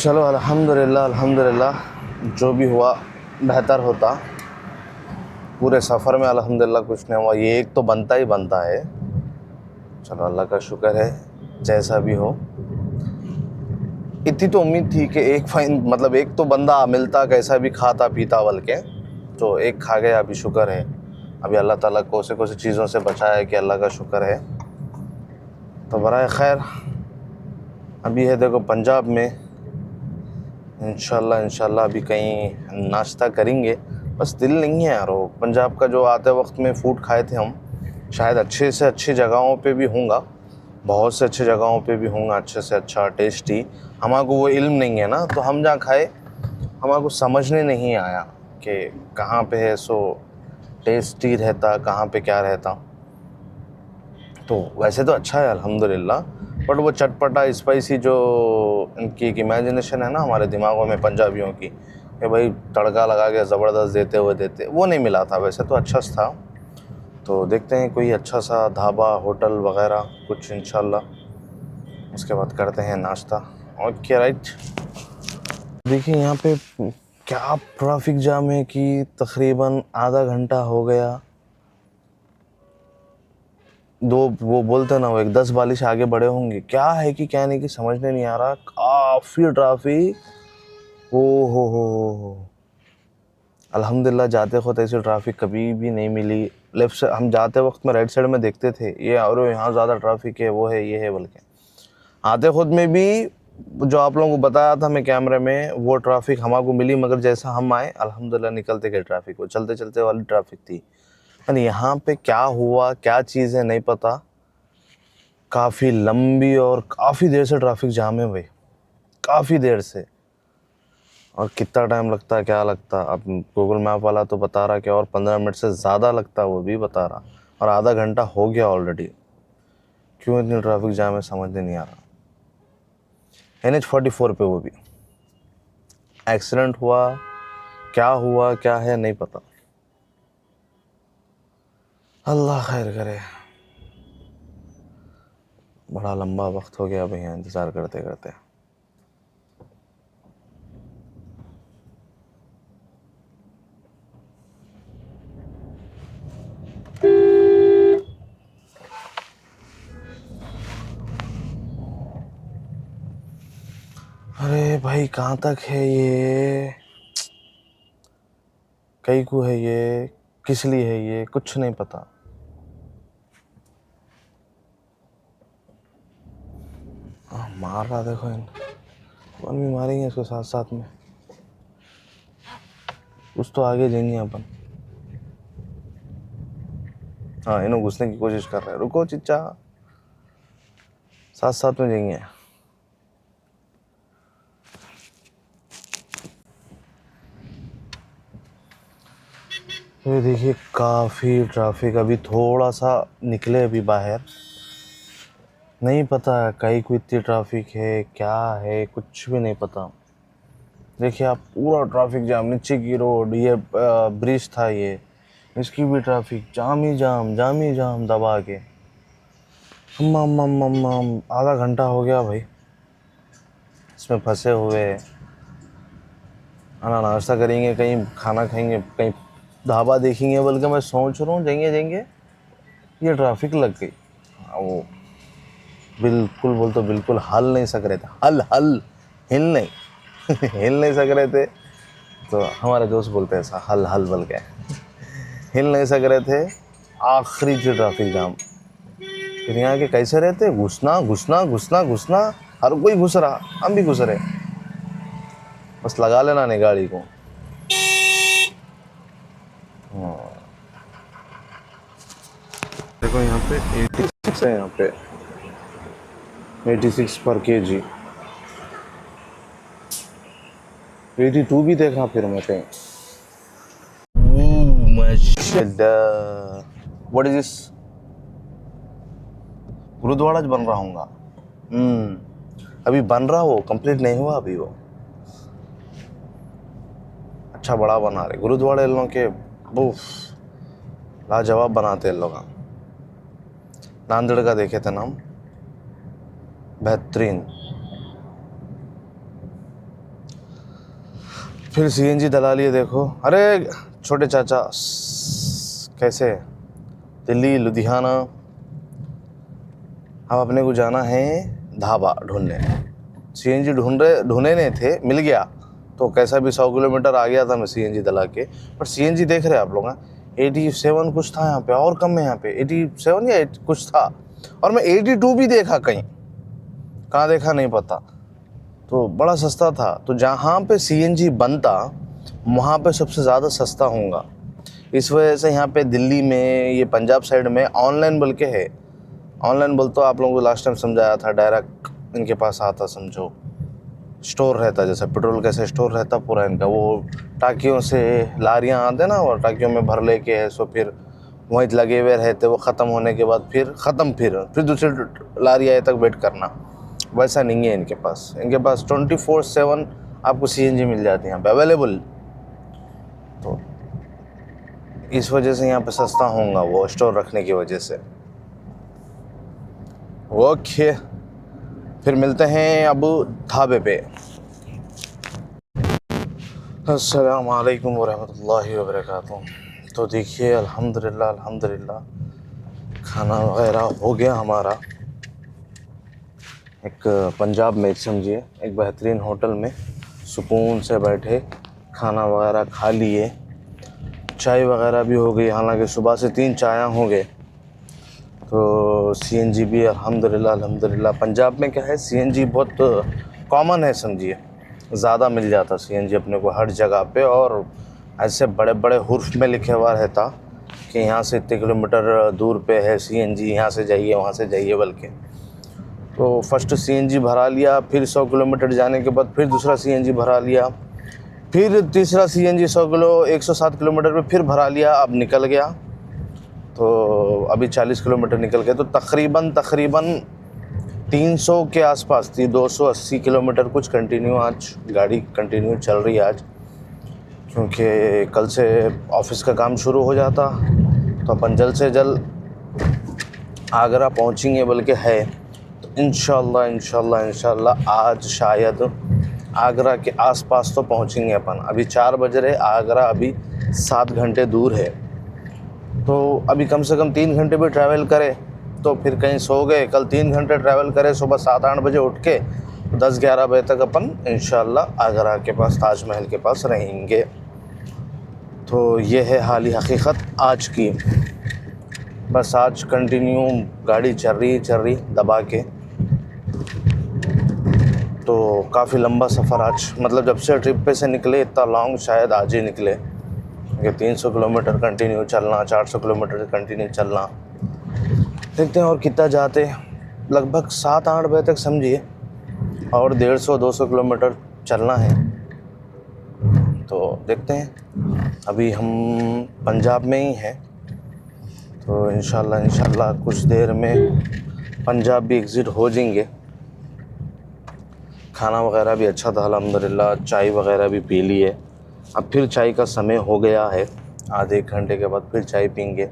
चलो अल्हम्दुलिल्लाह अल्हम्दुलिल्लाह, जो भी हुआ बेहतर होता। पूरे सफ़र में अल्हम्दुलिल्लाह कुछ नहीं हुआ। ये एक तो बनता ही बनता है। चलो अल्लाह का शुक्र है, जैसा भी हो। इतनी तो उम्मीद थी कि एक तो बंदा मिलता, कैसा भी खाता पीता बल के, तो एक खा गया, अभी शुक्र है। अभी अल्लाह ताला कोसे चीज़ों से बचाया है कि अल्लाह का शुक्र है। तो बराए खैर, अभी है देखो पंजाब में, इंशाल्लाह अभी कहीं नाश्ता करेंगे। बस दिल नहीं है यार, वो पंजाब का जो आते वक्त में फ़ूड खाए थे हम, शायद अच्छे से अच्छी जगहों पे भी होंगे, बहुत से अच्छे जगहों पे भी होंगे, अच्छे से अच्छा टेस्टी। हमारे वो इल्म नहीं है ना, तो हम जहाँ खाए हमारे समझने नहीं आया कि कहाँ पे है सो टेस्टी रहता, कहाँ पे क्या रहता। तो वैसे तो अच्छा है अल्हम्दुलिल्लाह, बट वो चटपटा स्पाइसी जो इनकी एक इमेजिनेशन है ना हमारे दिमागों में पंजाबियों की, कि भाई तड़का लगा के ज़बरदस्त देते, वो नहीं मिला था। वैसे तो अच्छा था। तो देखते हैं कोई अच्छा सा ढाबा होटल वगैरह कुछ इंशाल्लाह, उसके बाद करते हैं नाश्ता। Okay right. देखिए यहाँ पे क्या ट्रैफिक जाम है कि तकरीबन आधा घंटा हो गया। वो बोलते ना, वो एक 10 बालिश आगे बढ़े होंगे। क्या है कि क्या नहीं कि समझने नहीं आ रहा, काफ़ी ट्रैफिक। ओ हो। अल्हम्दुलिल्लाह जाते वक्त ऐसी ट्रैफिक कभी भी नहीं मिली। लेफ़्ट से हम जाते वक्त में राइट साइड में देखते थे ये, और यहाँ ज़्यादा ट्रैफिक है, वो है ये है बोल के। आते खुद में भी जो आप लोगों को बताया था मैं कैमरे में, वो ट्रैफिक हमारे मिली, मगर जैसा हम आए अल्हम्दुलिल्लाह निकलते गए ट्रैफिक, वो चलते चलते वाली ट्रैफिक थी। यानी यहाँ पे क्या हुआ, क्या चीज़ है नहीं पता। काफ़ी लंबी और काफ़ी देर से ट्रैफिक जाम है भाई, काफ़ी देर से। और कितना टाइम लगता है, क्या लगता है। अब गूगल मैप वाला तो बता रहा कि और 15 मिनट से ज़्यादा लगता है, वो भी बता रहा, और आधा घंटा हो गया ऑलरेडी। क्यों इतनी ट्रैफिक जाम है समझ नहीं आ रहा। NH 44 पे वो भी एक्सीडेंट हुआ क्या है नहीं पता। अल्लाह खैर करे। बड़ा लंबा वक्त हो गया भैया इंतज़ार करते करते। अरे भाई कहाँ तक है ये, कई को है ये, किस लिए है ये, कुछ नहीं पता। मार रहा देखो इन, अपन भी मारेंगे इसको साथ साथ में। कुछ तो आगे जाएंगे अपन। हाँ इन्हों घुसने की कोशिश कर रहे हैं, रुको चिच्चा, साथ साथ में जाएंगे। ये देखिए काफ़ी ट्रैफिक। अभी थोड़ा सा निकले अभी बाहर, नहीं पता कहीं को इतनी ट्रैफिक है क्या है, कुछ भी नहीं पता। देखिए आप पूरा ट्रैफिक जाम, नीचे की रोड, ये ब्रिज था ये, इसकी भी ट्रैफिक जाम ही जाम दबा के। आधा घंटा हो गया भाई इसमें फंसे हुए। खाना नाश्ता करेंगे, कहीं खाना खाएंगे, कहीं ढाबा देखेंगे, बल्कि मैं सोच रहा हूँ जाएंगे। ये ट्रैफिक लग गई। वो बिल्कुल बोल तो बिल्कुल हल नहीं सक रहे थे, हल हिल नहीं हिल नहीं सक रहे थे। तो हमारे दोस्त बोलते हैं ऐसा, हल बोल के हिल नहीं सक रहे थे। आखिरी जो ट्रैफिक जाम, फिर यहाँ के कैसे रहते, घुसना, हर कोई घुस रहा, हम भी घुस रहे। बस लगा लेना नहीं गाड़ी को। देखो यहाँ पे 86 है, यहाँ पे 86 पर केजी। 82 भी देखा फिर मैं कहीं। व्हाट इज दिस, गुरुद्वारा बन रहा होगा। अभी बन रहा, वो कंप्लीट नहीं हुआ अभी। वो अच्छा बड़ा बना रहे गुरुद्वारे इन लोगों के, वो लाजवाब बनाते हैं लोग। नांदेड़ का देखे थे नाम, बेहतरीन। फिर सीएनजी दला लिए देखो। अरे छोटे चाचा कैसे, दिल्ली लुधियाना। अब अपने को जाना है ढाबा ढूंढने। सीएनजी ढूंढे नहीं थे, मिल गया तो कैसा भी 100 किलोमीटर आ गया था मैं सीएनजी दला के। पर सीएनजी देख रहे हैं आप लोग, 87 कुछ था यहाँ पे, और कम है यहाँ पे 87 या 8 कुछ था, और मैं 82 भी देखा कहीं, कहाँ देखा नहीं पता। तो बड़ा सस्ता था। तो जहाँ पे सीएनजी बनता वहाँ पे सबसे ज़्यादा सस्ता होगा। इस वजह से यहाँ पे दिल्ली में, ये पंजाब साइड में ऑनलाइन बोल के है। ऑनलाइन बोल तो आप लोगों को लास्ट टाइम समझाया था, डायरेक्ट इनके पास आता, समझो स्टोर रहता, जैसे पेट्रोल कैसे स्टोर रहता पूरा इनका, वो टाकियों से लारियाँ आते ना, और टाकियों में भर लेके है, सो फिर वहीं लगे हुए रहते, वो ख़त्म होने के बाद फिर ख़त्म, फिर दूसरी लारी आए तक वेट करना। वैसा नहीं है इनके पास। इनके पास 24/7 आपको सीएनजी मिल जाती है यहाँ पे अवेलेबल। तो इस वजह से यहाँ पे सस्ता होगा, वो स्टोर रखने की वजह से। ओके, फिर मिलते हैं अब ढाबे पे। अस्सलाम वालेकुम वरहमतुल्लाहि वबरकातुहू। तो देखिए अल्हम्दुलिल्लाह खाना वगैरह हो गया हमारा। एक पंजाब में समझिए, एक बेहतरीन होटल में सुकून से बैठे खाना वगैरह खा लिए, चाय वगैरह भी हो गई, हालांकि सुबह से 3 चाय हो गए। तो सीएनजी भी अल्हम्दुलिल्लाह पंजाब में क्या है, सीएनजी बहुत कॉमन है समझिए, ज़्यादा मिल जाता सीएनजी अपने को हर जगह पे। और ऐसे बड़े बड़े हुर्फ में लिखे हुआ रहता कि यहाँ से इतने किलोमीटर दूर पे है सीएनजी, यहाँ से जाइए वहाँ से जाइए बल्कि। तो फर्स्ट सीएनजी भरा लिया, फिर 100 किलोमीटर जाने के बाद फिर दूसरा सीएनजी भरा लिया, फिर तीसरा सीएनजी 107 किलोमीटर पे फिर भरा लिया। अब निकल गया, तो अभी 40 किलोमीटर निकल गए, तो तकरीबन 300 के आसपास थी, 280 किलोमीटर कुछ कंटिन्यू आज गाड़ी कंटिन्यू चल रही है आज, क्योंकि कल से ऑफिस का काम शुरू हो जाता। तो अपन जल्द से जल्द आगरा पहुंचेंगे बल्कि है। तो इंशाल्लाह आज शायद आगरा के आसपास तो पहुंचेंगे अपन। अभी 4 बज रहे, आगरा अभी 7 घंटे दूर है। तो अभी कम से कम 3 घंटे भी ट्रैवल करें तो फिर कहीं सो गए। कल 3 घंटे ट्रैवल करें, सुबह 7-8 बजे उठ के 10-11 बजे तक अपन इंशाल्लाह आगरा के पास ताजमहल के पास रहेंगे। तो ये है हाली हकीकत आज की। बस आज कंटिन्यू गाड़ी चल रही दबा के। तो काफ़ी लंबा सफ़र आज, मतलब जब से ट्रिप पे से निकले इतना लॉन्ग शायद आज ही निकले, कि 300 किलोमीटर कंटिन्यू चलना, 400 किलोमीटर कंटिन्यू चलना। देखते हैं और कितना जाते, लगभग 7-8 बजे तक समझिए, और 150-200 किलोमीटर चलना है। तो देखते हैं, अभी हम पंजाब में ही हैं, तो इंशाल्लाह कुछ देर में पंजाब भी एग्ज़िट हो जाएंगे। खाना वगैरह भी अच्छा था अल्हम्दुलिल्लाह, चाय वगैरह भी पी ली है। अब फिर चाय का समय हो गया है, आधे 1 घंटे के बाद फिर चाय पीएंगे।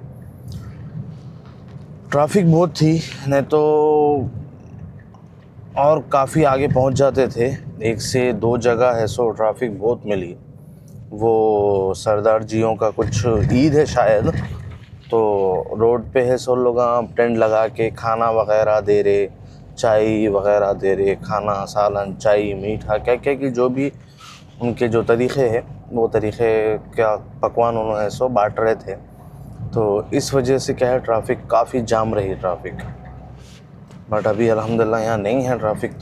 ट्रैफिक बहुत थी, नहीं तो और काफ़ी आगे पहुंच जाते थे। 1 से 2 जगह है सो ट्रैफिक बहुत मिली। वो सरदार जियों का कुछ ईद है शायद, तो रोड पे है सो लोग टेंट लगा के खाना वगैरह दे रहे, चाय वगैरह दे रहे, खाना सालन चाय मीठा क्या क्या की जो भी उनके जो तरीक़े हैं वो तरीक़े क्या पकवान उन्होंने सो बांट रहे थे। तो इस वजह से क्या है, ट्रैफिक काफ़ी जाम रही ट्रैफिक। बट अभी अल्हम्दुलिल्लाह यहाँ नहीं है ट्रैफिक।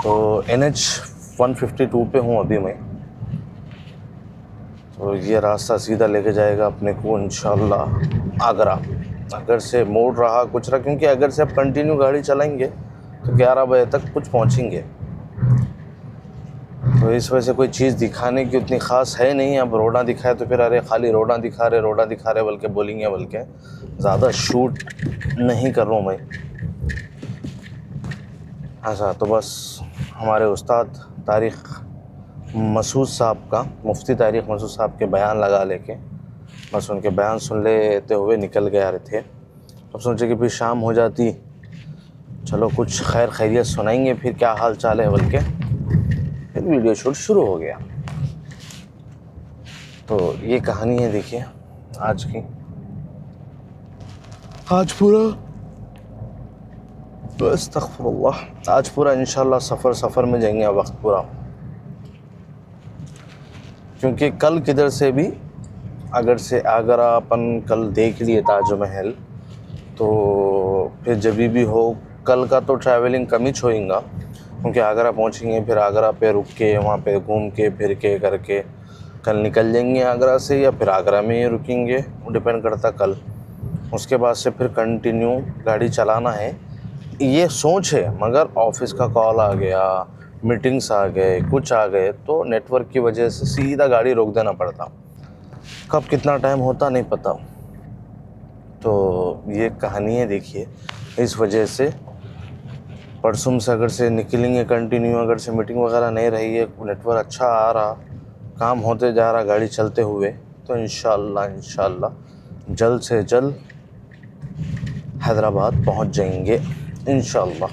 तो NH 152 पे हूँ अभी मैं। तो ये रास्ता सीधा लेके जाएगा अपने को इंशाल्लाह आगरा। अगर से मोड़ रहा कुछ रहा, क्योंकि अगर से अब कंटिन्यू गाड़ी चलाएंगे तो 11 बजे तक कुछ पहुँचेंगे। तो इस वजह से कोई चीज़ दिखाने की उतनी ख़ास है नहीं। अब रोडा दिखाए तो फिर अरे खाली रोडा दिखा रहे बल्कि बोलेंगे, बल्कि ज़्यादा शूट नहीं कर रहा हूँ मैं। ऐसा तो बस हमारे उस्ताद तारिक मसूद साहब का, मुफ्ती तारिक मसूद साहब के बयान लगा लेके बस उनके बयान सुन लेते हुए निकल गए आ रहे थे। अब सोचे कि फिर शाम हो जाती, चलो कुछ खैरियत सुनाएंगे, फिर क्या हाल चाल है बल्कि फिर वीडियो शूट शुरू हो गया। तो ये कहानी है देखिए आज की। आज पूरा अस्तग़फिरुल्लाह, आज पूरा इंशाल्लाह सफ़र में जाएंगे वक्त पूरा, क्योंकि कल किधर से भी अगर अपन कल देख लिए ताजमहल तो फिर जब भी हो कल का तो ट्रैवलिंग कम ही छोड़ेगा, क्योंकि आगरा पहुंचेंगे, फिर आगरा पे रुक के वहाँ पे घूम के फिर के करके कल निकल जाएंगे आगरा से, या फिर आगरा में ही रुकेंगे, वो डिपेंड करता कल। उसके बाद से फिर कंटिन्यू गाड़ी चलाना है, ये सोच है। मगर ऑफिस का कॉल आ गया, मीटिंग्स आ गए, कुछ आ गए, तो नेटवर्क की वजह से सीधा गाड़ी रोक देना पड़ता। कब कितना टाइम होता नहीं पता। तो ये कहानी है देखिए। इस वजह से परसों से अगर से निकलेंगे कंटिन्यू, अगर से मीटिंग वगैरह नहीं रही है, नेटवर्क अच्छा आ रहा, काम होते जा रहा गाड़ी चलते हुए, तो इंशाल्लाह जल्द से जल्द हैदराबाद पहुंच जाएंगे इंशाल्लाह।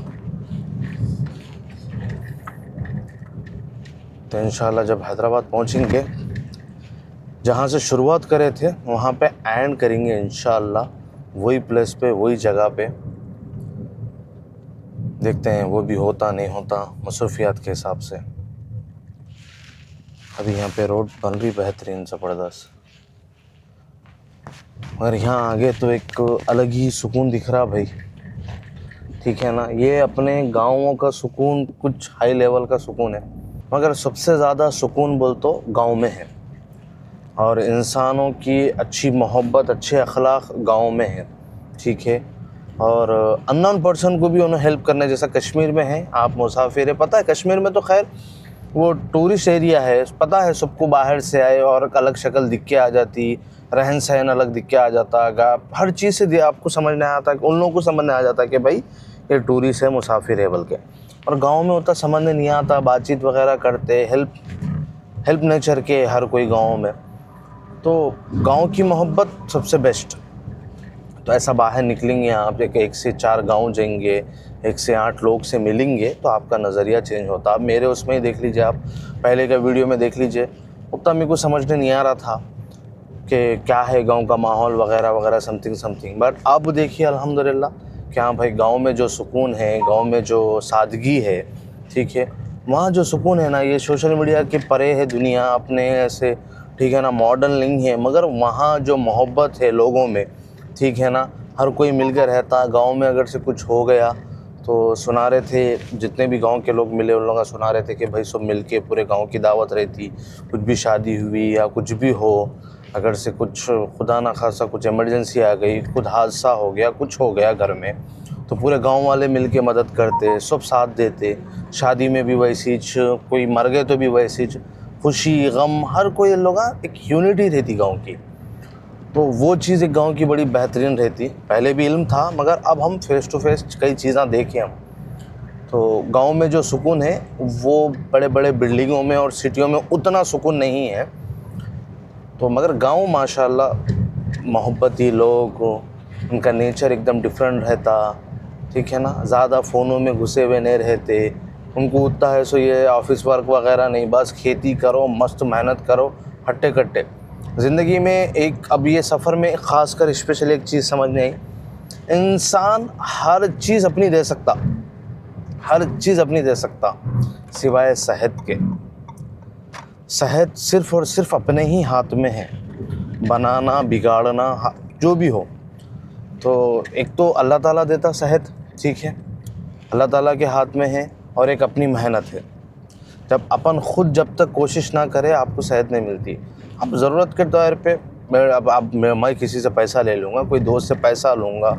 तो इंशाल्लाह जब हैदराबाद पहुंचेंगे, जहाँ से शुरुआत करे थे वहाँ पे एंड करेंगे इंशाल्लाह, वही प्लेस पे, वही जगह पे। देखते हैं वो भी होता नहीं होता मसरूफियात के हिसाब से। अभी यहाँ पे रोड बन रही बेहतरीन ज़बरदस्त, मगर यहाँ आगे तो एक अलग ही सुकून दिख रहा भाई, ठीक है ना। ये अपने गाँवों का सुकून कुछ हाई लेवल का सुकून है, मगर सबसे ज़्यादा सुकून बोल तो गाँव में है, और इंसानों की अच्छी मोहब्बत, अच्छे अखलाक गाँव में है, ठीक है। और अननोन पर्सन को भी उन्हें हेल्प करने, जैसा कश्मीर में है, आप मुसाफिर है, पता है कश्मीर में तो खैर वो टूरिस्ट एरिया है, पता है सबको, बाहर से आए और अलग शक्ल दिख के आ जाती, रहन सहन अलग दिख के आ जाता, हर चीज़ से आपको समझ नहीं आता, उन लोगों को समझ नहीं आ जाता कि भाई ये टूरिस्ट है, मुसाफिर है बोल के। और गाँव में उतना समझ नहीं आता, बातचीत वगैरह करते, हेल्प नेचर के हर कोई गाँव में। तो गांव की मोहब्बत सबसे बेस्ट। तो ऐसा बाहर निकलेंगे आप, एक से 4 गांव जाएंगे, 1 से 8 लोग से मिलेंगे, तो आपका नज़रिया चेंज होता। अब मेरे उसमें ही देख लीजिए, आप पहले का वीडियो में देख लीजिए, उतना मेरे को समझने नहीं आ रहा था कि क्या है गांव का माहौल वगैरह वगैरह समथिंग। बट अब देखिए अल्हम्दुलिल्लाह कि हाँ भाई, गाँव में जो सुकून है, गाँव में जो सादगी है, ठीक है, वहाँ जो सुकून है ना, ये सोशल मीडिया के परे है दुनिया अपने ऐसे, ठीक है ना, मॉडर्न नहीं है, मगर वहाँ जो मोहब्बत है लोगों में, ठीक है ना, हर कोई मिलकर रहता। गांव में अगर से कुछ हो गया तो सुना रहे थे, जितने भी गांव के लोग मिले उन लोग सुना रहे थे कि भाई सब मिलके पूरे गांव की दावत रहती, कुछ भी शादी हुई या कुछ भी हो, अगर से कुछ खुदा ना खासा कुछ इमरजेंसी आ गई, खुद हादसा हो गया, कुछ हो गया घर में, तो पूरे गांव वाले मिलके मदद करते, सब साथ देते। शादी में भी वैसी, कोई मर गए तो भी वैसी, खुशी गम हर कोई लोग, एक यूनिटी रहती गांव की। तो वो चीज़ एक गांव की बड़ी बेहतरीन रहती। पहले भी इल्म था, मगर अब हम फेस टू फेस कई चीज़ें देखें हम, तो गांव में जो सुकून है वो बड़े बड़े बिल्डिंगों में और सिटियों में उतना सुकून नहीं है। तो मगर गांव माशाल्लाह मोहब्बती लोग, उनका नेचर एकदम डिफरेंट रहता, ठीक है ना। ज़्यादा फ़ोनों में घुसे हुए नहीं रहते, उनको उतना है सो ये ऑफिस वर्क वगैरह नहीं, बस खेती करो, मस्त मेहनत करो, हट्टे कट्टे ज़िंदगी में। एक अब ये सफ़र में ख़ास कर स्पेशल एक चीज़ समझ में आई, इंसान हर चीज़ अपनी दे सकता, हर चीज़ अपनी दे सकता सिवाय सेहत के। सेहत सिर्फ़ और सिर्फ अपने ही हाथ में है, बनाना बिगाड़ना जो भी हो। तो एक तो अल्लाह ताला देता सेहत, ठीक है, अल्लाह ताला के हाथ में है, और एक अपनी मेहनत है। जब अपन ख़ुद जब तक कोशिश ना करे आपको सेहत नहीं मिलती। अब ज़रूरत के तौर पे मैं किसी से पैसा ले लूँगा, कोई दोस्त से पैसा लूँगा,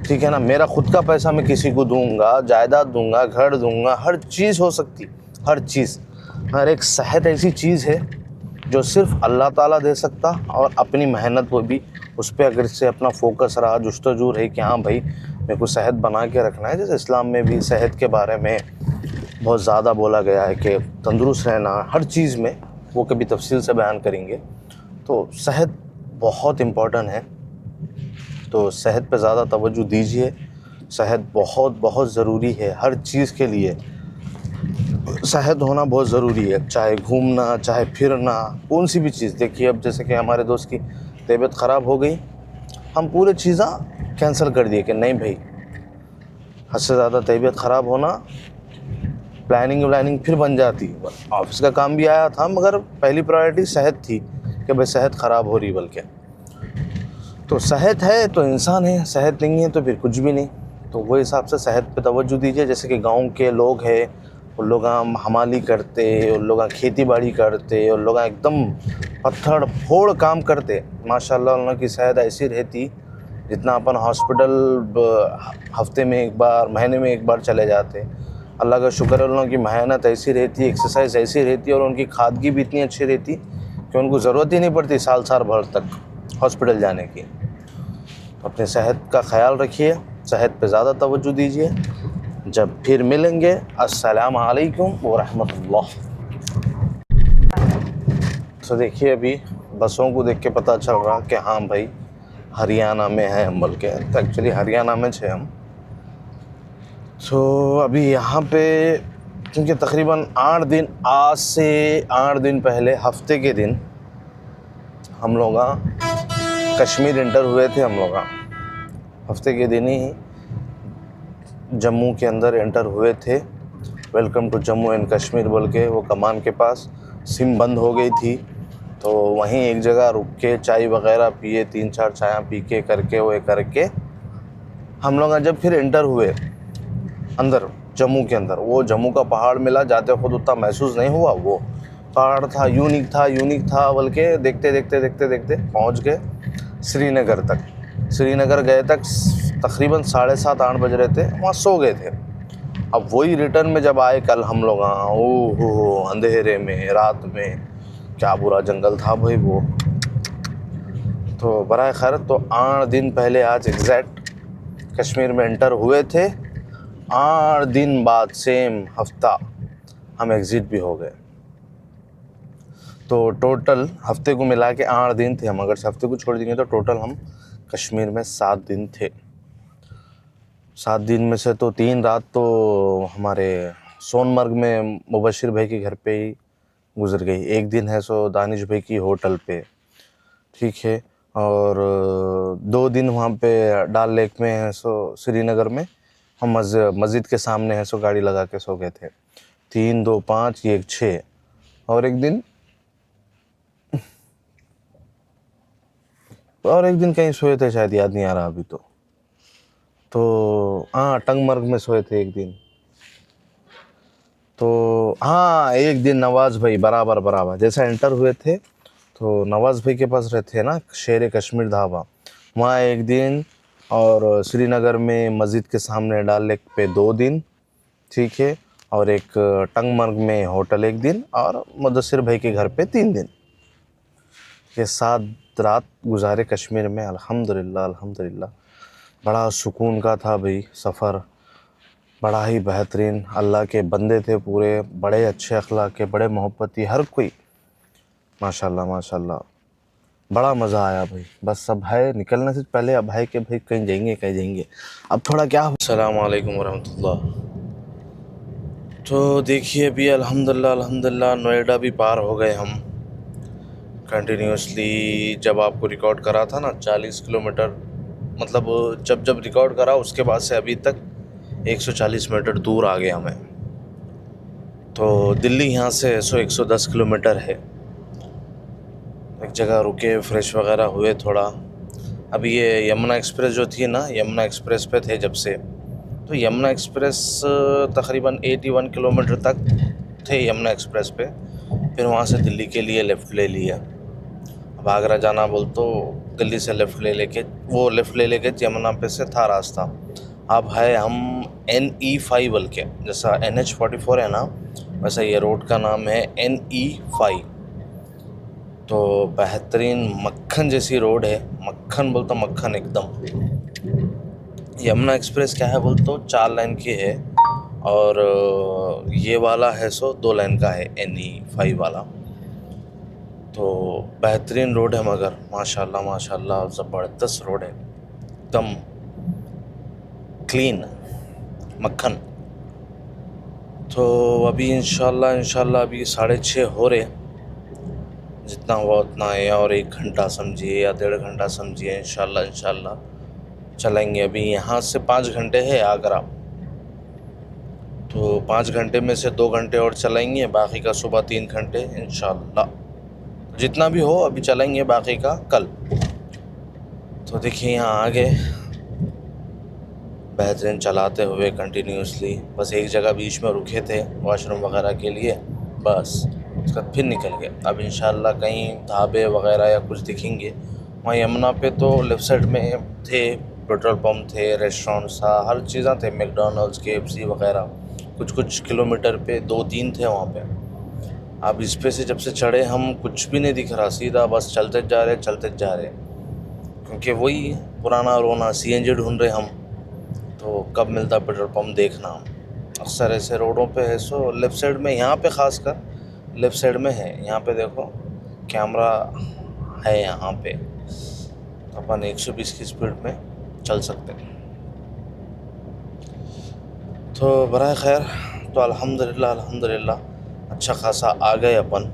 ठीक है ना, मेरा ख़ुद का पैसा मैं किसी को दूँगा, जायदाद दूँगा, घर दूँगा, हर चीज़ हो सकती, हर चीज़। हर एक सेहत ऐसी चीज़ है जो सिर्फ़ अल्लाह ताला दे सकता, और अपनी मेहनत वो भी उस पर अगर से अपना फोकस रहा, जुस्तजू रही कि हाँ भाई मेरे को सेहत बना के रखना है। जैसे इस्लाम में भी सेहत के बारे में बहुत ज़्यादा बोला गया है कि तंदुरुस्त रहना हर चीज़ में, वो कभी तफसील से बयान करेंगे। तो सेहत बहुत इम्पोर्टेंट है, तो सेहत पे ज़्यादा तवज्जो दीजिए। सेहत बहुत बहुत ज़रूरी है हर चीज़ के लिए। सेहत होना बहुत ज़रूरी है, चाहे घूमना चाहे फिरना, कौन सी भी चीज़। देखिए अब जैसे कि हमारे दोस्त की तबीयत ख़राब हो गई, हम पूरे चीज़ें कैंसिल कर दिए कि नहीं भाई, हद से ज़्यादा तबीयत ख़राब होना, प्लानिंग फिर बन जाती। ऑफिस का काम भी आया था मगर पहली प्रायोरिटी सेहत थी कि भाई सेहत ख़राब हो रही, बल्कि तो सेहत है तो इंसान है, सेहत नहीं है तो फिर कुछ भी नहीं। तो वो हिसाब से सेहत पे तवज्जो दीजिए। जैसे कि गांव के लोग हैं, उन लोग हमाली करते, उन लोग खेती बाड़ी करते, उन लोग एकदम पत्थर फोड़ काम करते, माशाल्लाह उनकी सेहत ऐसी रहती जितना अपन हॉस्पिटल हफ्ते में एक बार महीने में एक बार चले जाते। अल्लाह का शुक्र है, उनकी मेहनत ऐसी रहती, एक्सरसाइज ऐसी रहती और उनकी खादगी भी इतनी अच्छी रहती कि उनको ज़रूरत ही नहीं पड़ती साल भर तक हॉस्पिटल जाने की। तो अपनी सेहत का ख्याल रखिए, सेहत पे ज़्यादा तवज्जो दीजिए। जब फिर मिलेंगे, अस्सलाम वालेकुम व रहमतुल्लाह। तो देखिए अभी बसों को देख के पता चल रहा कि हाँ भाई हरियाणा में है हम, बल्कि तो एक्चुअली हरियाणा में छे हम। तो अभी यहाँ पे क्योंकि तकरीबन 8 दिन, आज से 8 दिन पहले हफ्ते के दिन हम लोग कश्मीर इंटर हुए थे। हम लोग हफ्ते के दिन ही जम्मू के अंदर एंटर हुए थे। Welcome to Jammu and Kashmir बोल के वो कमान के पास सिम बंद हो गई थी, तो वहीं एक जगह रुक के चाय वगैरह पिए, 3-4 चाय पी के करके वो करके हम लोग जब फिर एंटर हुए अंदर जम्मू के अंदर, वो जम्मू का पहाड़ मिला, जाते खुद उतना महसूस नहीं हुआ। वो पहाड़ था, यूनिक था बल्कि देखते देखते पहुंच गए श्रीनगर तक। श्रीनगर गए तक तकरीबन 7:30-8 बज रहे थे, वहाँ सो गए थे। अब वही रिटर्न में जब आए कल हम लोग, ओहो अंधेरे में रात में, क्या बुरा जंगल था भाई वो। तो बराए खैर, तो 8 दिन पहले आज एग्जैक्ट कश्मीर में एंटर हुए थे। 8 दिन बाद सेम हफ्ता हम एग्ज़िट भी हो गए। तो टोटल हफ्ते को मिला के 8 दिन थे हम, अगर से हफ्ते को छोड़ देंगे तो टोटल हम कश्मीर में 7 दिन थे। 7 दिन में से तो 3 रात तो हमारे सोनमर्ग में मुबशिर भाई के घर पे ही गुजर गई। एक दिन है सो दानिश भाई की होटल पे, ठीक है। और 2 दिन वहाँ पे डाल लेक में है सो श्रीनगर में हम मस्जिद के सामने है सो गाड़ी लगा के सो गए थे। 3, 2, 5, ये 6 और एक दिन कहीं सोए थे, शायद याद नहीं आ रहा अभी। तो हाँ टंगमर्ग में सोए थे एक दिन। तो हाँ एक दिन नवाज़ भाई बराबर जैसा एंटर हुए थे तो नवाज़ भाई के पास रहते हैं ना, शेर कश्मीर ढाबा, वहाँ एक दिन। और श्रीनगर में मस्जिद के सामने डाल लेक पे 2 दिन, ठीक है। और एक टंगमर्ग में होटल 1 दिन, और मुदस्सिर भाई के घर पे 3 दिन। ये 7 रात गुजारे कश्मीर में। अल्हम्दुलिल्लाह बड़ा सुकून का था भाई सफ़र, बड़ा ही बेहतरीन। अल्लाह के बंदे थे पूरे, बड़े अच्छे अखलाक के, बड़े मोहब्बती, हर कोई माशाल्लाह बड़ा मज़ा आया भाई। बस अब है निकलने से पहले, अब है कि भाई कहीं जाएंगे। अब थोड़ा क्या अस्सलाम वालेकुम रहमतुल्लाह। तो देखिए अभी अल्हम्दुलिल्लाह नोएडा भी पार हो गए हम। कंटिन्यूसली जब आपको रिकॉर्ड करा था ना 40 किलोमीटर, मतलब जब रिकॉर्ड करा उसके बाद से अभी तक 140 मीटर दूर आ गया मैं। तो दिल्ली यहाँ से 110 किलोमीटर है। एक जगह रुके, फ्रेश वगैरह हुए थोड़ा। अभी ये यमुना एक्सप्रेस जो थी ना, यमुना एक्सप्रेस पे थे जब से, तो यमुना एक्सप्रेस तकरीबन 81 किलोमीटर तक थे यमुना एक्सप्रेस पे। फिर वहाँ से दिल्ली के लिए लेफ़्ट ले लिया। अब आगरा जाना बोल तो दिल्ली से लेफ़्ट ले लेके यमुना पे से था रास्ता। अब है हम NE5 बल्कि, जैसा NH44 है ना, वैसा ये रोड का नाम है NE5। तो बेहतरीन मक्खन जैसी रोड है, मक्खन बोलता मक्खन एकदम। यमुना एक्सप्रेस क्या है बोल तो 4 लाइन की है, और ये वाला है सो 2 लाइन का है NE5 वाला। तो बेहतरीन रोड है, मगर माशाल्लाह ज़बरदस्त रोड है, एकदम क्लीन मक्खन। तो अभी इंशाल्लाह अभी 6:30 हो रहे, जितना हुआ उतना है, और 1 घंटा समझिए या 1.5 घंटा समझिए, इंशाल्लाह चलेंगे। अभी यहाँ से 5 घंटे है आगरा, तो 5 घंटे में से 2 घंटे और चलेंगे, बाकी का सुबह 3 घंटे इंशाल्लाह। जितना भी हो अभी चलेंगे, बाकी का कल। तो देखिए यहाँ आगे बेहतरीन चलाते हुए कंटिन्यूसली, बस एक जगह बीच में रुके थे वॉशरूम वगैरह के लिए, बस उसके बाद फिर निकल गए। अब इंशाल्लाह कहीं ढाबे वगैरह या कुछ दिखेंगे। वहाँ यमुना पे तो लेफ़्ट साइड में थे, पेट्रोल पंप थे, रेस्टोरेंट्स था, हर चीज़ें थे, मैकडॉनल्ड्स, KFC वगैरह, कुछ किलोमीटर पे 2-3 थे वहाँ पे। अब इस पे से जब से चढ़े हम, कुछ भी नहीं दिख रहा, सीधा बस चलते जा रहे, क्योंकि वही पुराना रोना, CNG ढूंढ रहे हम, तो कब मिलता पेट्रोल पंप देखना। अक्सर ऐसे रोडों पे है। सो लेफ़्ट साइड में, यहाँ पे ख़ास कर लेफ़्ट साइड में है, यहाँ पे देखो कैमरा है यहाँ पे, तो अपन 120 की स्पीड में चल सकते हैं। तो बराए खैर, तो अल्हम्दुलिल्लाह अच्छा खासा आ गए अपन।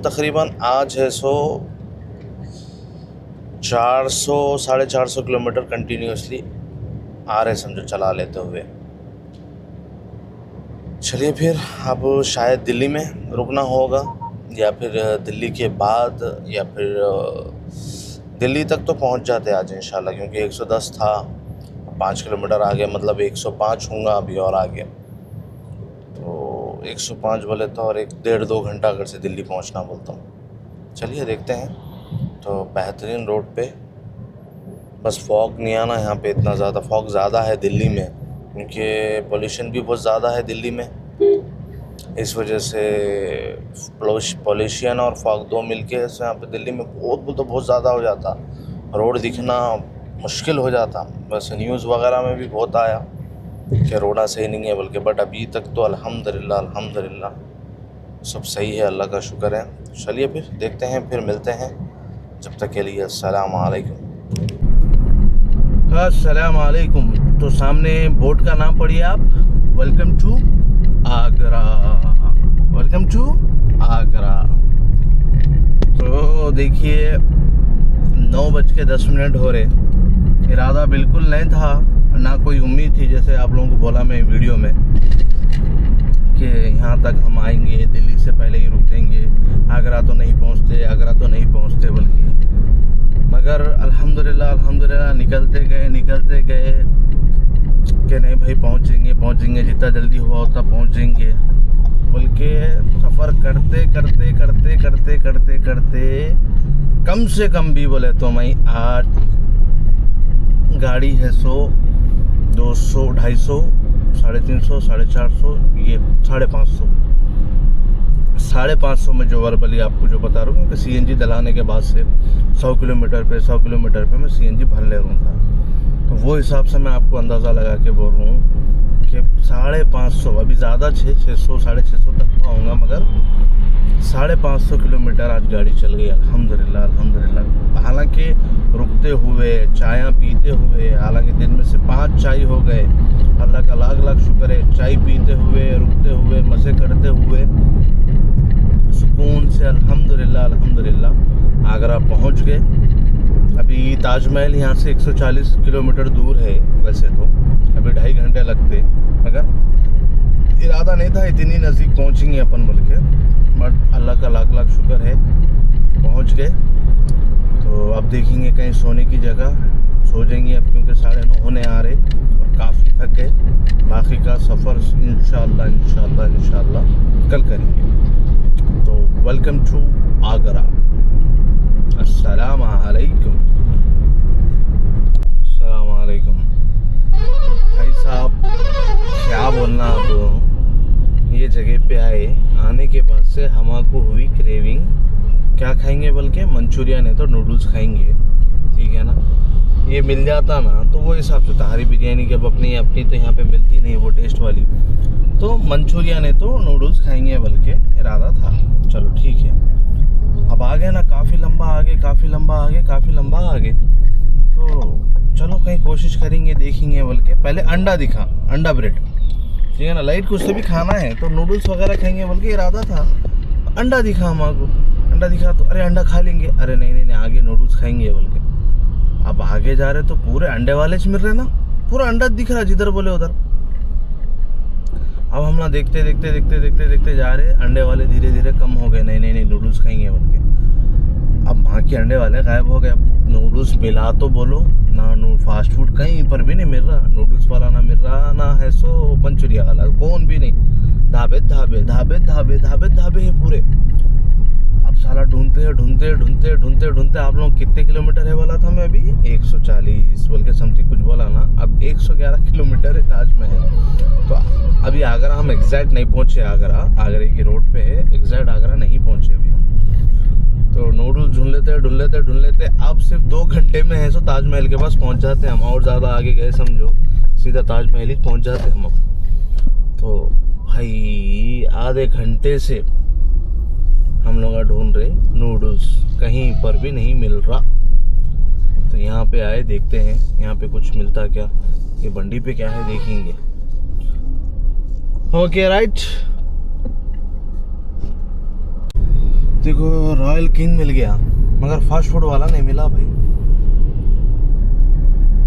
तकरीबन आज है 400-450 किलोमीटर कंटिन्यूसली आ रहे, समझो चला लेते हुए। चलिए फिर, अब शायद दिल्ली में रुकना होगा, या फिर दिल्ली के बाद, या फिर दिल्ली तक तो पहुंच जाते आज इंशाल्लाह, क्योंकि 110 था, 5 किलोमीटर आगे, मतलब 105 होगा अभी और आगे, तो 105 बोले तो, और 1-1.5-2 घंटा अगर से दिल्ली पहुंचना बोलता हूँ। चलिए देखते हैं। तो बेहतरीन रोड पे, बस फॉग नहीं आना यहाँ पे, इतना ज़्यादा फॉग ज़्यादा है दिल्ली में, क्योंकि पोल्यूशन भी बहुत ज़्यादा है दिल्ली में, इस वजह से पोल्यूशन और फॉग 2 मिलके यहाँ पे दिल्ली में बहुत ज़्यादा हो जाता, रोड दिखना मुश्किल हो जाता। बस न्यूज़ वगैरह में भी बहुत आया कि रोड़ा सही नहीं है, बल्कि बट अभी तक तो अल्हम्दुलिल्लाह सब सही है, अल्लाह का शुक्र है। चलिए फिर देखते हैं, फिर मिलते हैं, जब तक के लिए अस्सलाम वालेकुम। तो सामने बोर्ड का नाम पढ़िए आप, वेलकम टू आगरा। तो देखिए 9:10 हो रहे, इरादा बिल्कुल नहीं था, ना कोई उम्मीद थी, जैसे आप लोगों को बोला मैं वीडियो में कि यहाँ तक हम आएंगे, दिल्ली से पहले ही रुक जाएंगे, आगरा तो नहीं पहुँचते बल्कि, मगर अल्हम्दुलिल्लाह निकलते गए कि नहीं भाई पहुँचेंगे, जितना जल्दी हुआ उतना पहुँचेंगे। बल्कि सफ़र करते कम से कम भी बोले तो मैं आज गाड़ी है 100, 200, 250, 350, 450, ये 550 में जो वर्बली आपको जो बता रहा हूँ कि CNG डलाने के बाद से 100 किलोमीटर पे मैं CNG भर ले रहा था, तो वो हिसाब से मैं आपको अंदाज़ा लगा के बोल रहा हूँ कि 550, अभी ज़्यादा 600, 650 तक हुआ होगा, मगर 550 किलोमीटर आज गाड़ी चल गई अल्हम्दुलिल्लाह। हालांकि रुकते हुए, चाय पीते हुए, हालांकि दिन में से 5 चाय हो गए, अल्लाह का लाख शुक्र है। चाय पीते हुए, रुकते हुए, मज़े करते हुए, सुकून से अल्हम्दुलिल्लाह आगरा पहुंच गए। अभी ताजमहल यहाँ से 140 किलोमीटर दूर है, वैसे तो अभी 2.5 घंटे लगते, मगर इरादा नहीं था इतनी नज़दीक पहुँचेंगे अपन बोल के, बट अल्लाह का लाख शुक्र है पहुँच गए। तो अब देखेंगे कहीं सोने की जगह, सो जाएंगे अब, क्योंकि 9:30 होने आ रहे और काफ़ी थक गए। बाकी का सफ़र इंशाल्लाह कल करेंगे। तो वेलकम टू आगरा। अस्सलाम वालेकुम। भाई साहब क्या बोलना, अब ये जगह पे आने के बाद से हमको हुई क्रेविंग, क्या खाएंगे बल्कि मंचूरियन है तो नूडल्स खाएंगे, ठीक है ना। ये मिल जाता ना तो वो हिसाब से तहारी बिरयानी जब अपनी तो यहाँ पे मिलती नहीं वो टेस्ट वाली, तो मंचूरियन है तो नूडल्स खाएंगे बल्कि इरादा था। चलो ठीक है, अब आ गए ना, काफ़ी लंबा आगे, तो चलो कहीं कोशिश करेंगे, देखेंगे बल्कि। पहले अंडा दिखा, अंडा ब्रेड, ठीक है ना। लाइट को उससे भी खाना है तो नूडल्स वगैरह खाएंगे बल्कि इरादा था। अंडा दिखा माँ को, अंडा दिखा तो अरे अंडा खा लेंगे, अरे नहीं नहीं नहीं आगे नूडल्स खाएंगे बल्कि। अब आगे जा रहे तो पूरे अंडे वाले मिल रहे ना, पूरा अंडा दिख रहा जिधर बोले उधर। अब हम ना देखते देखते देखते देखते देखते जा रहे, अंडे वाले धीरे धीरे कम हो गए, नहीं नहीं नहीं नूडल्स खाएंगे बल्कि। अब वहाँ के अंडे वाले गायब हो गए। अब नूडल्स मिला तो बोलो ना, फास्ट फूड कहीं पर भी नहीं मिल रहा, नूडल्स वाला ना मिल रहा, ना है सो मंचूरिया वाला, कौन भी नहीं। ढाबे ढाबे ढाबे ढाबे ढाबे ढाबे है पूरे। अब साला ढूंढते ढूंढते ढूंढते ढूंढते ढूंढते, आप लोग कितने किलोमीटर है बोला था मैं अभी, 140 बल्कि समथिंग कुछ बोला ना। अब 111 किलोमीटर है ताजमहल। तो अभी आगरा हम एग्जैक्ट नहीं पहुंचे, आगरे की रोड पे है, एग्जैक्ट आगरा नहीं पहुंचे अभी हम। तो नूडल्स ढूंढ लेते अब सिर्फ 2 घंटे में है सो ताजमहल के पास पहुंच जाते हम। और ज़्यादा आगे गए समझो, सीधा ताजमहल ही पहुंच जाते हम अब। तो भाई आधे घंटे से हम लोग ढूंढ रहे, नूडल्स कहीं पर भी नहीं मिल रहा। तो यहाँ पे आए, देखते हैं यहाँ पे कुछ मिलता क्या, ये बंडी पे क्या है देखेंगे। ओके राइट, देखो रॉयल किंग मिल गया मगर फास्ट फूड वाला नहीं मिला भाई।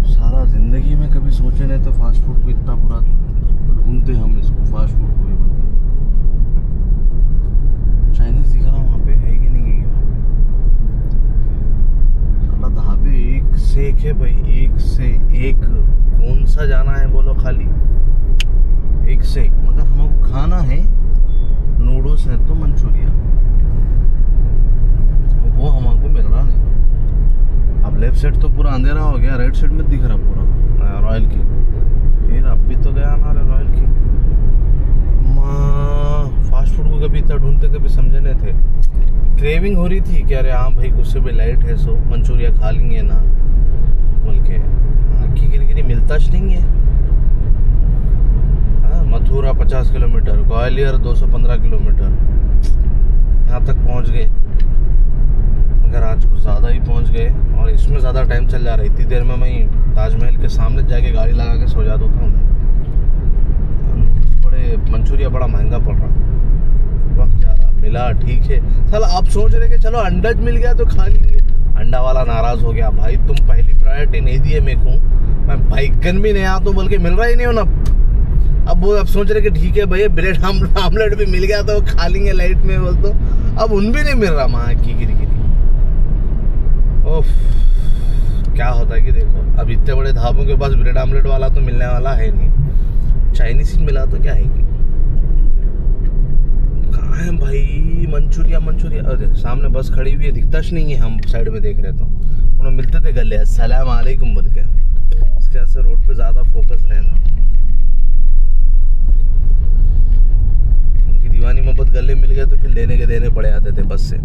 सारा जिंदगी में कभी सोचे नहीं तो फास्ट फूड को इतना बुरा ढूंढते हम इसको, फास्ट फूड को भी बन गया। चाइनीज दिख रहा वहाँ पे है कि नहीं है वहाँ पे, साला ढाबे एक से एक है भाई, एक से एक। कौन सा जाना है बोलो, खाली एक से एक। मगर हमको खाना है नूडल्स है तो मंचूरिया, वो हमको मिल रहा नहीं। अब लेफ्ट साइड तो पूरा अंधेरा हो गया, राइट साइड में दिख रहा पूरा रॉयल किंग। फिर अब भी तो गया हमारे रॉयल किंग। फास्ट फूड को कभी इतना ढूंढते कभी समझे नहीं थे। क्रेविंग हो रही थी कि अरे हाँ भाई गुस्से पे लाइट है सो मंचूरिया खा लेंगे ना बोल के। की गिरगिरी मिलता नहीं है। मथुरा 50 किलोमीटर, ग्वालियर 215 किलोमीटर, यहाँ तक पहुँच गए। मगर आज कुछ ज़्यादा ही पहुँच गए और इसमें ज़्यादा टाइम चल जा रहा है। इतनी देर में मैं ताजमहल के सामने जाके गाड़ी लगा के सो जाता था मैं। बड़े मंचूरिया बड़ा महंगा पड़ रहा, वक्त जा रहा, मिला ठीक है। साला आप सोच रहे कि चलो अंडा मिल गया तो खा लेंगे। अंडा वाला नाराज़ हो गया, भाई तुम पहली प्रायोरिटी नहीं दिए मेरे को, मैं बैगन भी नहीं आता तो बोल के मिल रहा ही नहीं हो ना। अब वो अब सोच रहे कि ठीक है भैया ब्रेड आमलेट भी मिल गया तो खा लेंगे लाइट में बोल, तो अब उन भी नहीं मिल रहा। माँ की गिरगिरी, ओफ क्या होता है कि देखो अब इतने बड़े ढाबों के पास ब्रेड आमलेट वाला तो मिलने वाला है नहीं। चाइनीज मिला तो क्या है कि कहाँ है भाई मंचूरिया। अरे सामने बस खड़ी हुई है, दिखता नहीं है, हम साइड में देख रहे तो उन्हें मिलते थे गले अस्सलाम वालेकुम बोल के। इसके ऐसे रोड पे ज़्यादा फोकस रहना। उनकी दीवानी मोहब्बत गले मिल गए तो फिर लेने के देने पड़े आते थे बस से।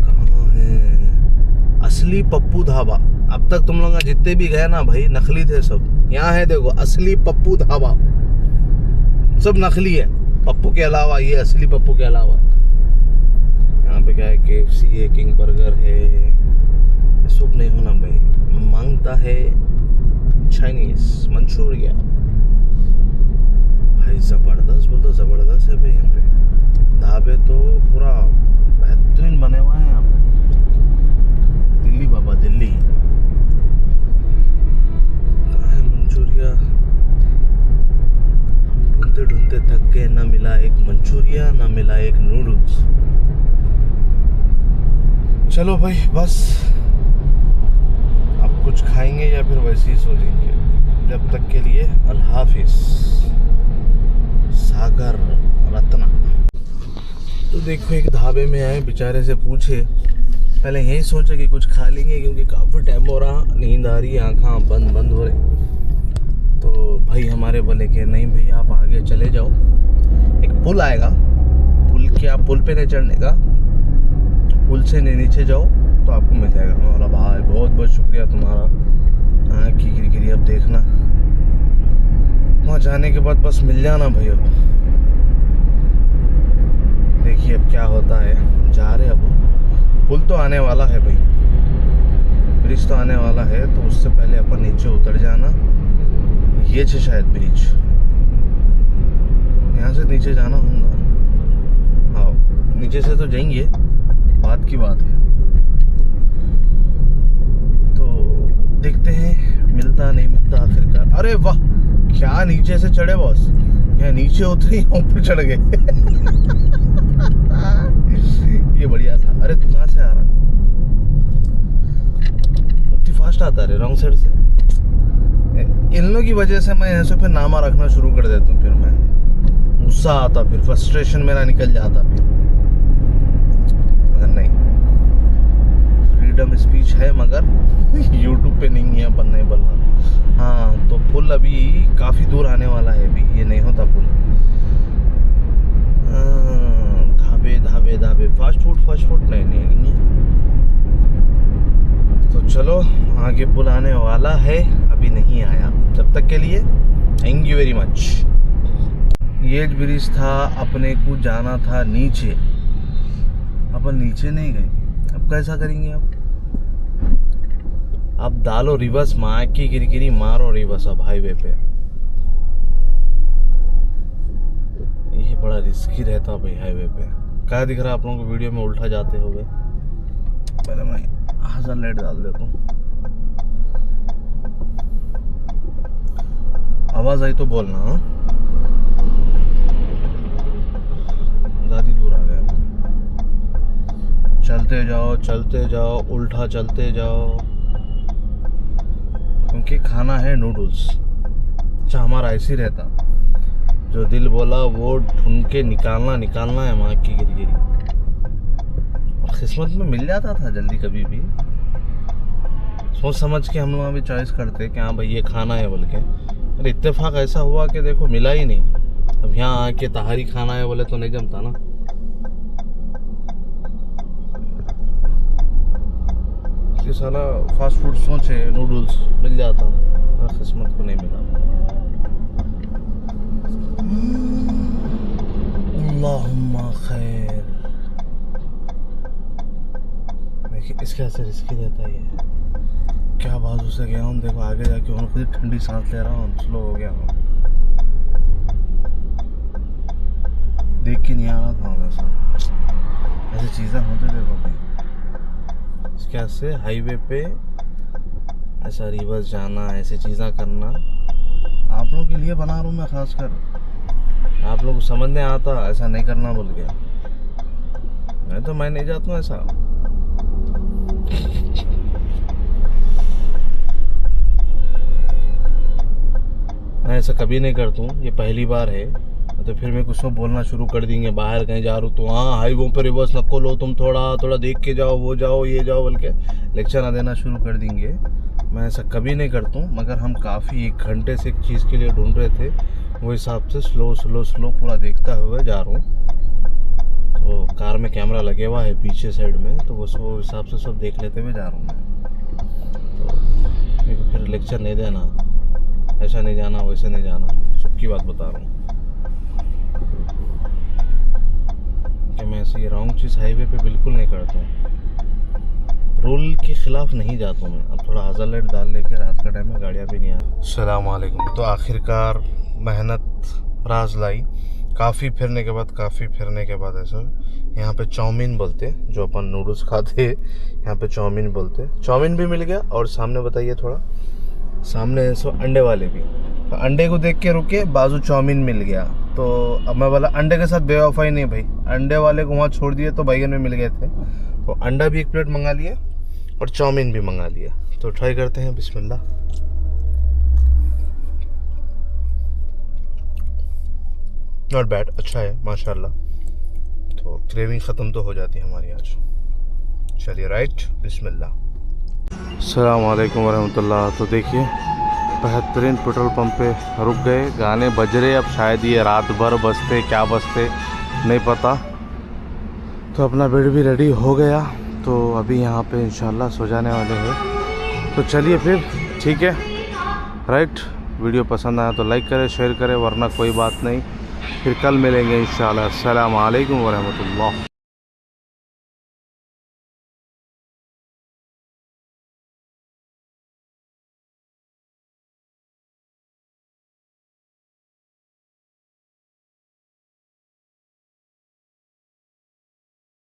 कहाँ है असली पप्पू ढाबा? अब तक तुम लोग जितने भी गए ना भाई नकली थे सब। यहाँ है देखो असली पप्पू ढाबा, सब नकली है पप्पू के अलावा, ये असली पप्पू के अलावा। यहाँ पे क्या है, KFC है, किंग बर्गर है, सब नहीं होना भाई। मांगता है चाइनीज मंचूरिया भाई, जबरदस्त बोल तो जबरदस्त है भाई। यहाँ पे ढाबे तो पूरा बेहतरीन बने हुए हैं यहाँ पे। दिल्ली बाबा दिल्ली, कहाँ है मंचूरिया? ढूंढते ढूंढते थक गए, ना मिला एक मंचूरिया ना मिला एक नूडल्स। चलो भाई बस अब कुछ खाएंगे या फिर वैसे ही सो जाएंगे। जब तक के लिए अल्लाह हाफिज। सागर रत्ना। तो देखो एक ढाबे में आए, बेचारे से पूछे, पहले यही सोचा कि कुछ खा लेंगे क्योंकि काफ़ी टाइम हो रहा, नींद आ रही है, आँखें बंद हो रही। तो भाई हमारे बोले कि नहीं भैया आप आगे चले जाओ, एक पुल आएगा, पुल के आप पुल पे नहीं चढ़ने का, पुल से नीचे जाओ तो आपको मिल जाएगा। मैं बोला भाई बहुत बहुत शुक्रिया तुम्हारा। हाँ की गिरगिरी, अब देखना वहाँ जाने के बाद बस मिल जाना भाई। अब देखिए अब क्या होता है, जा रहे अब। पुल तो आने वाला है भाई, ब्रिज तो आने वाला है, तो उससे पहले अपन नीचे उतर जाना ये छे शायद ब्रिज, यहाँ से नीचे जाना होगा। हाँ नीचे से तो जाएंगे, बात की बात है। तो देखते हैं मिलता नहीं मिलता आखिरकार। अरे वाह क्या नीचे से चढ़े बॉस, यहाँ नीचे उतरे ऊपर चढ़ गए। ये बढ़िया था। अरे तू कहाँ से आ रहा, इतनी फास्ट आता है रॉन्ग साइड से। इन लोगों की वजह से मैं ऐसे फिर नामा रखना शुरू कर देता हूँ, फिर मैं गुस्सा आता, फिर फ्रस्ट्रेशन मेरा निकल जाता फिर। मगर नहीं, फ्रीडम स्पीच है मगर यूट्यूब पे नहीं है, अपन नहीं बोलना। हाँ तो पुल अभी काफ़ी दूर आने वाला है, अभी ये नहीं होता पुल। धाबे धाबे धाबे, फास्ट फूड नहीं है। तो चलो आगे पुल आने वाला है, अभी नहीं आया। तब तक के लिए थैंक यू वेरी मच। ये ब्रिज था, अपने को जाना था नीचे, अपन नीचे नहीं गए। अब कैसा करेंगे? अब डालो रिवर्स, माँ की गिरगिरी मारो रिवर्स अब हाईवे पे। ये बड़ा रिस्की रहता भाई हाईवे पे। क्या दिख रहा है आप लोगों को वीडियो में उल्टा जाते हुए? पहले मैं 1000 लाइट डाल देता हूँ, आवाज आई तो बोलना। ज्यादा दूर आ गया, चलते जाओ उल्टा चलते जाओ, क्योंकि खाना है नूडल्स। अच्छा हमारा ऐसे ही रहता, जो दिल बोला वो ढूंढ के निकालना है माँ की गिरगिरी। और किस्मत में मिल जाता था जल्दी कभी भी, सोच समझ के हम लोग अभी चॉइस करते कि हाँ भाई ये खाना है बोल के। अरे इत्तेफाक ऐसा हुआ कि देखो मिला ही नहीं। अब यहाँ आके तहारी खाना है बोले तो नहीं जमता ना। ये साला फास्ट फूड सोचे नूडल्स मिल जाता, किस्मत को नहीं मिला। अल्लाहुम्मा खैर। देखिए इसके ऐसे रिस्की रहता है ये। क्या बाजू से गया हूँ, देखो आगे जाके हूँ खुद ठंडी सांस ले रहा हूँ, स्लो हो गया हूँ। देख के नहीं आ रहा था वैसा, ऐसी चीज़ें होती देखो भाई। इसके ऐसे हाईवे पे ऐसा रिवर्स जाना, ऐसी चीज़ें करना आप लोगों के लिए बना रहा हूँ मैं, खास कर आप लोग को समझ नहीं आता ऐसा नहीं करना बोल के। मैं नहीं जाता हूँ ऐसा। मैं ऐसा कभी नहीं करता हूँ, ये पहली बार है। तो फिर मैं कुछ तो बोलना शुरू कर देंगे, बाहर कहीं जा रहा हूँ तो हाँ हाईवे पे रिवर्स नको लो, तुम थोड़ा देख के जाओ, वो जाओ ये जाओ बोल के लेक्चर ना देना शुरू कर देंगे। मैं ऐसा कभी नहीं करता हूँ, मगर हम काफ़ी 1 घंटे से एक चीज़ के लिए ढूंढ रहे थे, वो हिसाब से स्लो पूरा देखता हुआ जा रहा हूँ। तो कार में कैमरा लगे हुआ है पीछे साइड में, तो वो हिसाब से सब देख लेते हुए जा रहा हूँ मैं। तो मेरे को फिर लेक्चर नहीं देना, ऐसा नहीं जाना वैसे नहीं जाना, सबकी बात बता रहा हूँ कि मैं ऐसे ये रॉन्ग चीज़ हाईवे पे बिल्कुल नहीं करता हूँ, रूल के खिलाफ नहीं जाता हूँ मैं। अब थोड़ा 1000 लाइट डाल लेके, रात का टाइम में गाड़ियाँ भी नहीं आ रही। अस्सलाम वालेकुम। तो आखिरकार मेहनत राज लाई, काफ़ी फिरने के बाद ऐसा यहाँ पे चाउमीन बोलते, जो अपन नूडल्स खाते यहाँ पे चाउमीन बोलते, चाउमीन भी मिल गया। और सामने बताइए थोड़ा, सामने सो अंडे वाले भी, तो अंडे को देख के रुके, बाजू चाउमीन मिल गया। तो अब मैं बोला अंडे के साथ बेवफाई नहीं भाई, अंडे वाले को वहाँ छोड़ दिए तो बैगन में मिल गए थे, तो अंडा भी 1 प्लेट मंगा लिए और चाउमीन भी मंगा लिया। तो ट्राई करते हैं, बिस्मिल्लाह। नॉट बैड, अच्छा है माशाल्लाह। तो क्रेविंग ख़त्म तो हो जाती है हमारी आज। चलिए राइट, बिस्मिल्लाह। अस्सलाम वालेकुम वरहमतुल्लाह। तो देखिए बेहतरीन पेट्रोल पंप पे रुक गए, गाने बज रहे। अब शायद ये रात भर बजते क्या बजते नहीं पता। तो अपना बेड भी रेडी हो गया, तो अभी यहाँ पे इंशाल्लाह सो जाने वाले हैं। तो चलिए फिर ठीक है राइट। वीडियो पसंद आया तो लाइक करें, शेयर करें, वरना कोई बात नहीं, फिर कल मिलेंगे इंशाल्लाह। अस्सलाम वालेकुम वरहमतुल्लाह।